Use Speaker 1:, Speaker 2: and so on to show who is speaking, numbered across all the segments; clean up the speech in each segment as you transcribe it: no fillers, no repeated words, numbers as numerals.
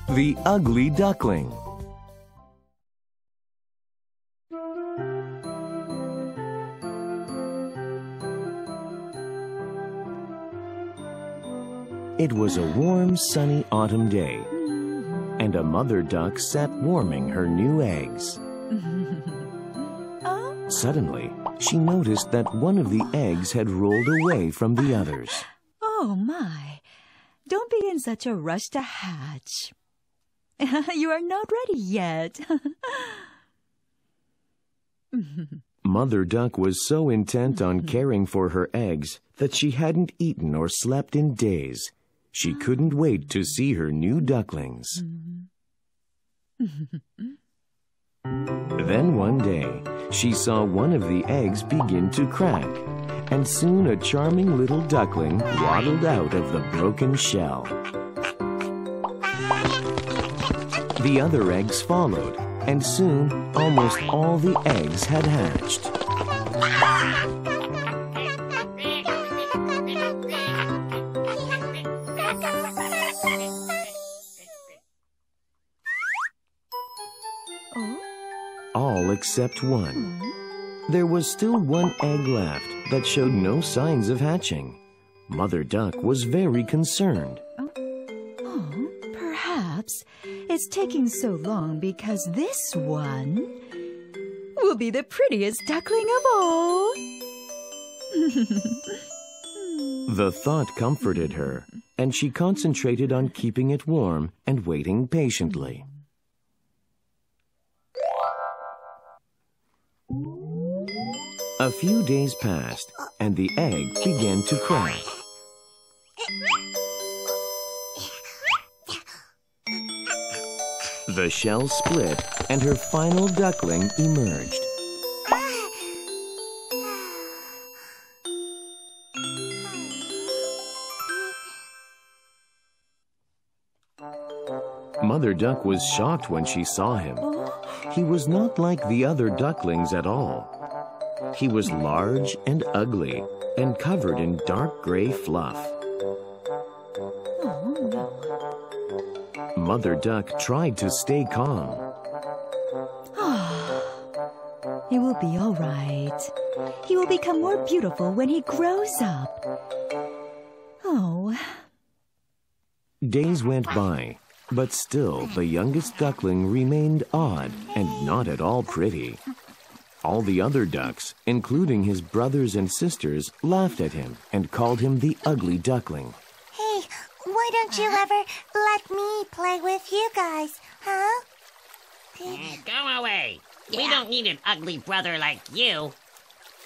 Speaker 1: The Ugly Duckling. It was a warm, sunny autumn day, and a mother duck sat warming her new eggs. Suddenly, she noticed that one of the eggs had rolled away from the others.
Speaker 2: Oh, my. Don't be in such a rush to hatch. You are not ready yet.
Speaker 1: Mother Duck was so intent on caring for her eggs that she hadn't eaten or slept in days. She couldn't wait to see her new ducklings. Then one day, she saw one of the eggs begin to crack, and soon a charming little duckling waddled out of the broken shell. The other eggs followed, and soon almost all the eggs had hatched. All except one. There was still one egg left that showed no signs of hatching. Mother Duck was very concerned.
Speaker 2: Oh, perhaps it's taking so long because this one will be the prettiest duckling of all.
Speaker 1: The thought comforted her, and she concentrated on keeping it warm and waiting patiently. A few days passed, and the egg began to crack. The shell split, and her final duckling emerged. Mother Duck was shocked when she saw him. He was not like the other ducklings at all. He was large and ugly and covered in dark gray fluff. Mother Duck tried to stay calm.
Speaker 2: He will be all right. He will become more beautiful when he grows up. Oh.
Speaker 1: Days went by, but still the youngest duckling remained odd and not at all pretty. All the other ducks, including his brothers and sisters, laughed at him and called him the Ugly Duckling.
Speaker 3: Hey, why don't you ever let me play with you guys, huh?
Speaker 4: Go away. We don't need an ugly brother like you.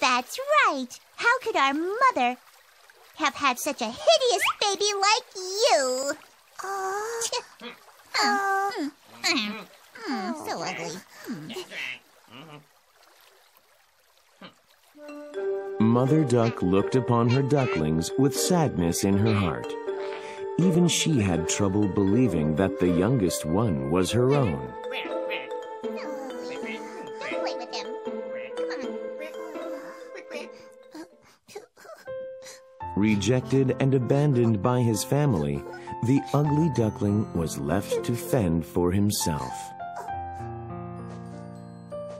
Speaker 3: That's right. How could our mother have had such a hideous baby like you? So ugly.
Speaker 1: Mother Duck looked upon her ducklings with sadness in her heart. Even she had trouble believing that the youngest one was her own.
Speaker 3: Play with him.
Speaker 1: Rejected and abandoned by his family, the ugly duckling was left to fend for himself.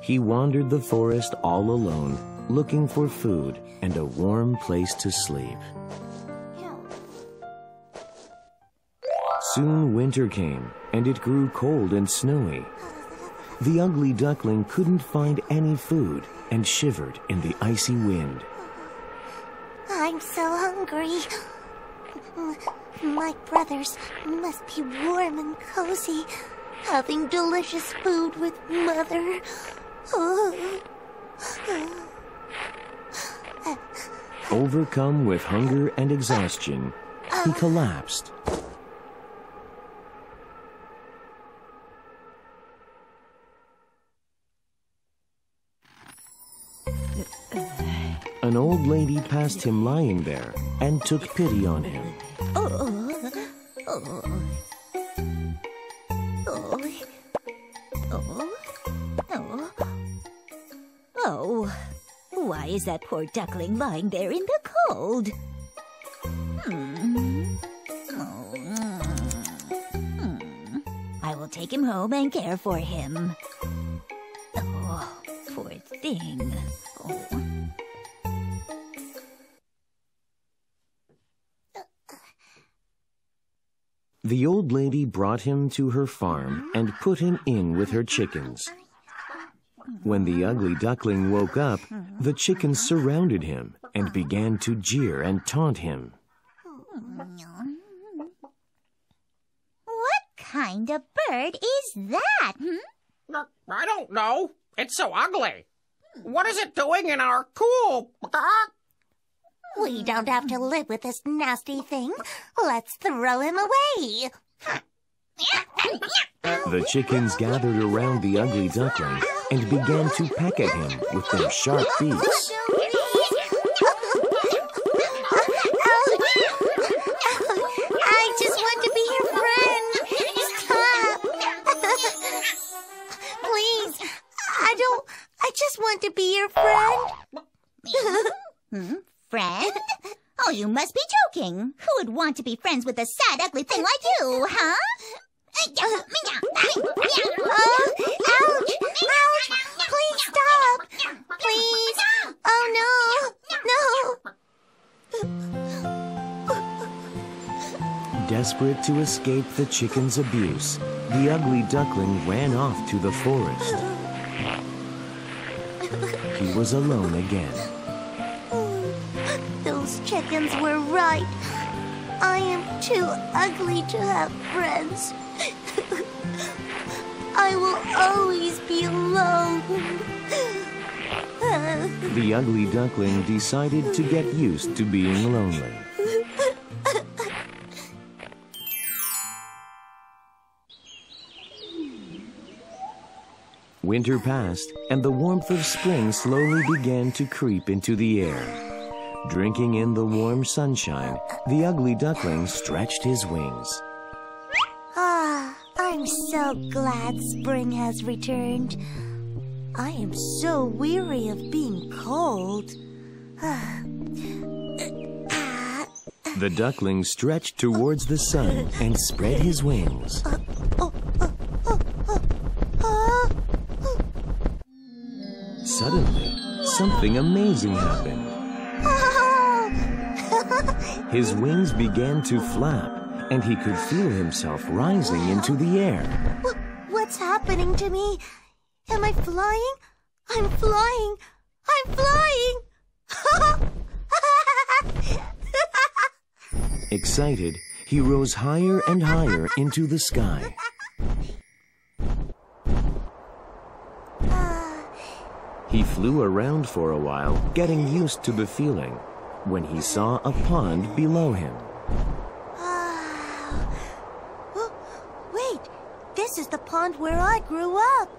Speaker 1: He wandered the forest all alone, looking for food and a warm place to sleep. Soon winter came, and it grew cold and snowy. The ugly duckling couldn't find any food and shivered in the icy wind.
Speaker 3: I'm so hungry. My brothers must be warm and cozy, having delicious food with Mother.
Speaker 1: Overcome with hunger and exhaustion, he collapsed. An old lady passed him lying there and took pity on him.
Speaker 2: Oh, why is that poor duckling lying there in the cold? will take him home and care for him. Oh, poor thing. Oh.
Speaker 1: The old lady brought him to her farm and put him in with her chickens. When the ugly duckling woke up, the chickens surrounded him and began to jeer and taunt him.
Speaker 3: What kind of bird is that?
Speaker 5: I don't know. It's so ugly. What is it doing in our coop?
Speaker 3: We don't have to live with this nasty thing. Let's throw him away.
Speaker 1: The chickens gathered around the ugly duckling and began to peck at him with their sharp beaks.
Speaker 3: I just want to be your friend. Stop. Please. I just want to be your friend. Friend? Oh, you must be joking. Who would want to be friends with a sad, ugly thing like you, huh? Oh, ouch! Ouch! Please stop! Please! Oh, no!
Speaker 1: Desperate to escape the chickens' abuse, the ugly duckling ran off to the forest. He was alone again.
Speaker 3: Those chickens were right. I am too ugly to have friends. I will always be alone.
Speaker 1: The ugly duckling decided to get used to being lonely. Winter passed, and the warmth of spring slowly began to creep into the air. Drinking in the warm sunshine, the ugly duckling stretched his wings.
Speaker 3: I'm so glad spring has returned. I am so weary of being cold.
Speaker 1: The duckling stretched towards the sun and spread his wings. Suddenly, something amazing happened. His wings began to flap, and he could feel himself rising into the air.
Speaker 3: What's happening to me? Am I flying? I'm flying! I'm flying!
Speaker 1: Excited, he rose higher and higher into the sky. He flew around for a while, getting used to the feeling, when he saw a pond below him.
Speaker 3: Wait, this is the pond where I grew up.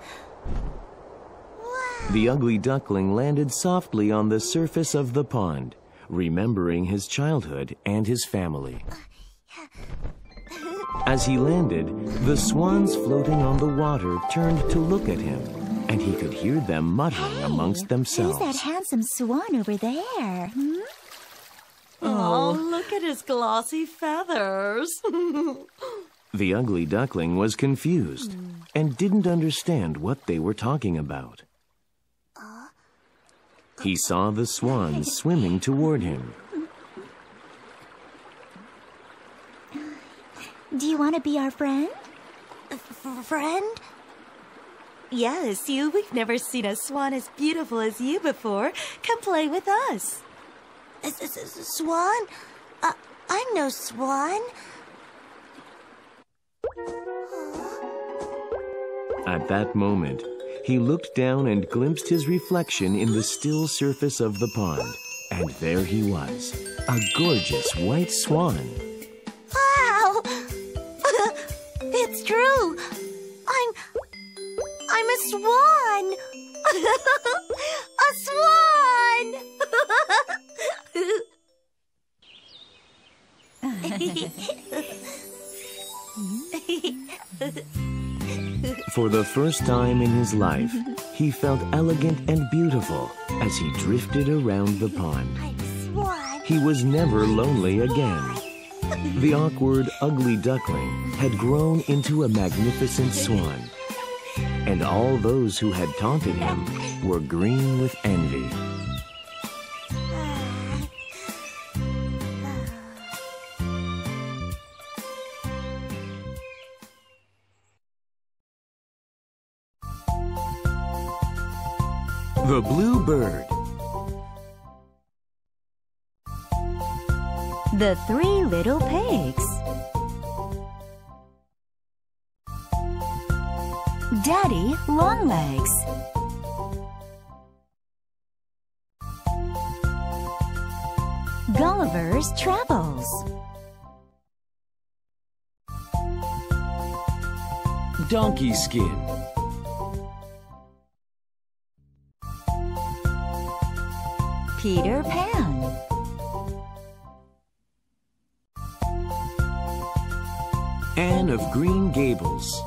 Speaker 3: Wow.
Speaker 1: The ugly duckling landed softly on the surface of the pond, remembering his childhood and his family. As he landed, the swans floating on the water turned to look at him, and he could hear them muttering amongst themselves.
Speaker 2: Who's that handsome swan over there?
Speaker 6: Oh, look at his glossy feathers.
Speaker 1: The ugly duckling was confused and didn't understand what they were talking about. He saw the swans swimming toward him.
Speaker 2: Do you want to be our friend?
Speaker 3: Friend?
Speaker 6: Yes, we've never seen a swan as beautiful as you before. Come play with us.
Speaker 3: Swan? I'm no swan.
Speaker 1: At that moment, he looked down and glimpsed his reflection in the still surface of the pond. And there he was, a gorgeous white swan.
Speaker 3: Wow! It's true! I'm a swan! A swan!
Speaker 1: For the first time in his life, he felt elegant and beautiful as he drifted around the pond.
Speaker 3: I'm a swan.
Speaker 1: He was never lonely again. The awkward, ugly duckling had grown into a magnificent swan, and all those who had taunted him were green with envy. The Blue Bird.
Speaker 2: The Three Little Pigs. Daddy Longlegs. Gulliver's Travels.
Speaker 1: Donkey Skin.
Speaker 2: Peter Pan.
Speaker 1: Anne of Green Gables.